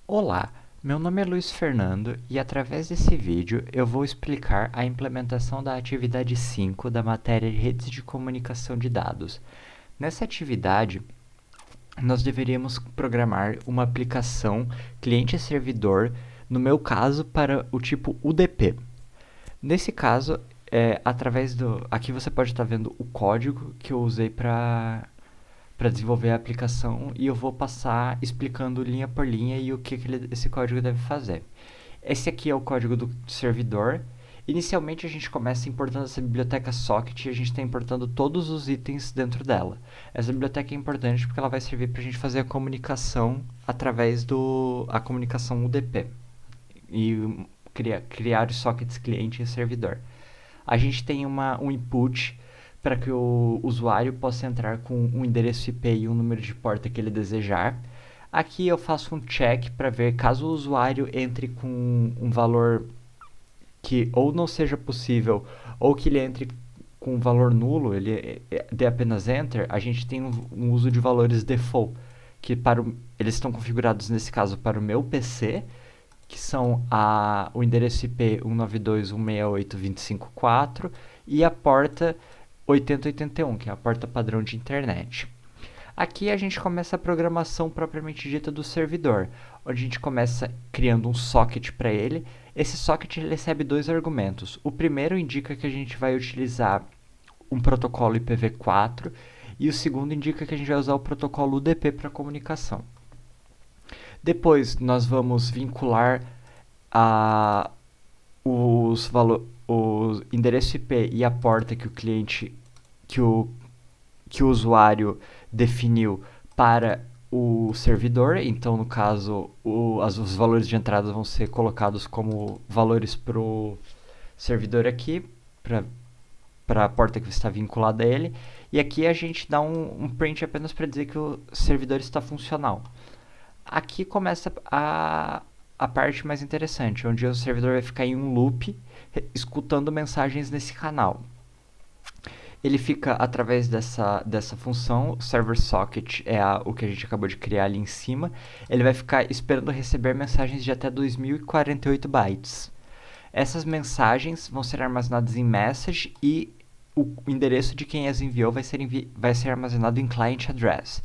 Olá, meu nome é Luiz Fernando e através desse vídeo eu vou explicar a implementação da atividade 5 da matéria de redes de comunicação de dados. Nessa atividade, nós deveríamos programar uma aplicação cliente-servidor, no meu caso, para o tipo UDP. Nesse caso, através do... Aqui você pode estar vendo o código que eu usei para desenvolver a aplicação e eu vou passar explicando linha por linha e o que esse código deve fazer. Esse aqui é o código do servidor. Inicialmente a gente começa importando essa biblioteca socket e a gente está importando todos os itens dentro dela. Essa biblioteca é importante porque ela vai servir para a gente fazer a comunicação através a comunicação UDP e criar os sockets cliente e servidor. A gente tem um input para que o usuário possa entrar com um endereço IP e um número de porta que ele desejar. Aqui eu faço um check para ver caso o usuário entre com um valor que ou não seja possível ou que ele entre com um valor nulo, ele dê apenas enter, a gente tem um uso de valores default, que eles estão configurados nesse caso para o meu PC, que são o endereço IP 192.168.25.4 e a porta 8081, que é a porta padrão de internet. Aqui a gente começa a programação propriamente dita do servidor, onde a gente começa criando um socket para ele. Esse socket ele recebe dois argumentos. O primeiro indica que a gente vai utilizar um protocolo IPv4 e o segundo indica que a gente vai usar o protocolo UDP para comunicação. Depois nós vamos vincular a, o endereço IP e a porta que o cliente, que o usuário definiu para o servidor. Então, no caso, os valores de entrada vão ser colocados como valores para o servidor aqui, para a porta que está vinculada a ele. E aqui a gente dá um print apenas para dizer que o servidor está funcional. Aqui começa a parte mais interessante, onde o servidor vai ficar em um loop, escutando mensagens nesse canal. Ele fica através dessa função, server socket é o que a gente acabou de criar ali em cima. Ele vai ficar esperando receber mensagens de até 2048 bytes. Essas mensagens vão ser armazenadas em message e o endereço de quem as enviou vai ser armazenado em client address.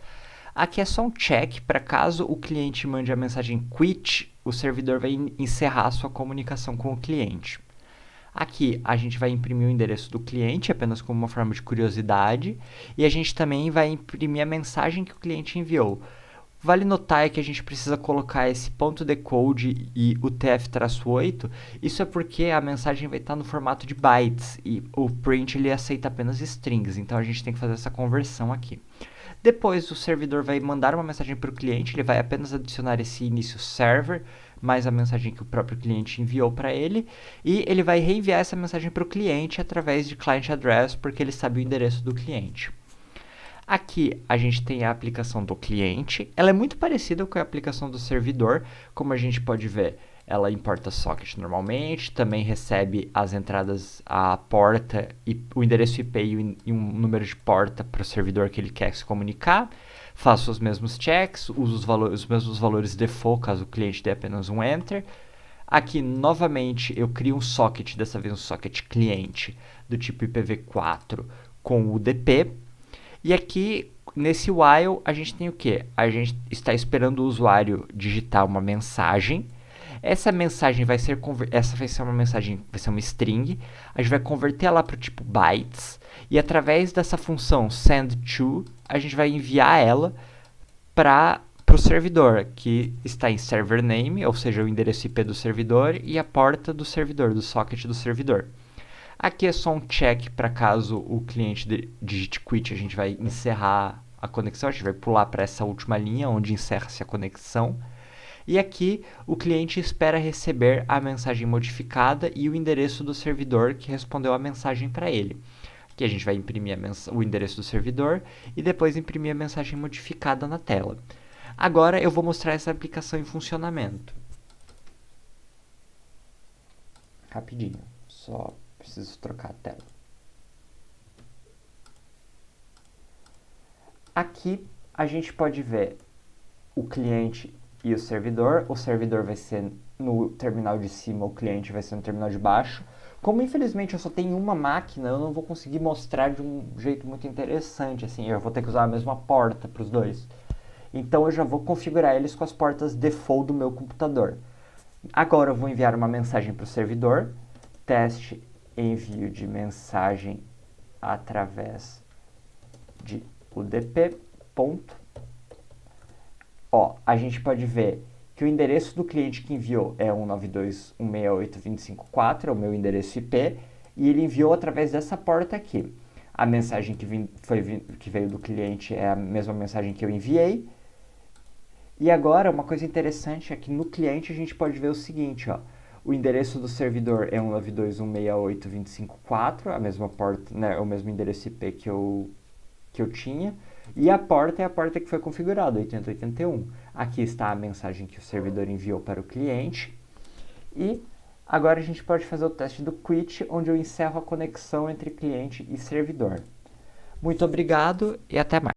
Aqui é só um check para caso o cliente mande a mensagem quit, o servidor vai encerrar a sua comunicação com o cliente. Aqui a gente vai imprimir o endereço do cliente apenas como uma forma de curiosidade e a gente também vai imprimir a mensagem que o cliente enviou. Vale notar que a gente precisa colocar esse ponto decode e o TF-8. Isso é porque a mensagem vai estar no formato de bytes e o print ele aceita apenas strings, então a gente tem que fazer essa conversão aqui. Depois o servidor vai mandar uma mensagem para o cliente, ele vai apenas adicionar esse início server, mais a mensagem que o próprio cliente enviou para ele, e ele vai reenviar essa mensagem para o cliente através de client address, porque ele sabe o endereço do cliente. Aqui a gente tem a aplicação do cliente, ela é muito parecida com a aplicação do servidor, como a gente pode ver. Ela importa socket normalmente, também recebe as entradas, a porta, e o endereço IP e um número de porta para o servidor que ele quer se comunicar. Faço os mesmos checks, uso os mesmos valores default, caso o cliente dê apenas um enter. Aqui, novamente, eu crio um socket, dessa vez um socket cliente, do tipo IPv4 com o DP. E aqui, nesse while, a gente tem o quê? A gente está esperando o usuário digitar uma mensagem. Essa mensagem vai ser uma mensagem, vai ser uma string. A gente vai converter ela para o tipo bytes e através dessa função send_to, a gente vai enviar ela para o servidor, que está em server name, ou seja, o endereço IP do servidor e a porta do servidor, do socket do servidor. Aqui é só um check para caso o cliente digite quit, a gente vai encerrar a conexão, a gente vai pular para essa última linha onde encerra-se a conexão. E aqui o cliente espera receber a mensagem modificada e o endereço do servidor que respondeu a mensagem para ele. Aqui a gente vai imprimir o endereço do servidor e depois imprimir a mensagem modificada na tela. Agora eu vou mostrar essa aplicação em funcionamento. Rapidinho, só preciso trocar a tela. Aqui a gente pode ver o cliente e o servidor vai ser no terminal de cima, o cliente vai ser no terminal de baixo. Como infelizmente eu só tenho uma máquina, eu não vou conseguir mostrar de um jeito muito interessante, assim, eu vou ter que usar a mesma porta para os dois. Então eu já vou configurar eles com as portas default do meu computador. Agora eu vou enviar uma mensagem para o servidor, teste envio de mensagem através de UDP. Ponto. Ó, a gente pode ver que o endereço do cliente que enviou é 192.168.254, é o meu endereço IP, e ele enviou através dessa porta aqui. A mensagem que veio do cliente é a mesma mensagem que eu enviei. E agora, uma coisa interessante é que no cliente a gente pode ver o seguinte, ó. O endereço do servidor é 192.168.254, a mesma porta, né, o mesmo endereço IP que eu tinha. E a porta é a porta que foi configurada, 8081. Aqui está a mensagem que o servidor enviou para o cliente. E agora a gente pode fazer o teste do quit, onde eu encerro a conexão entre cliente e servidor. Muito obrigado e até mais.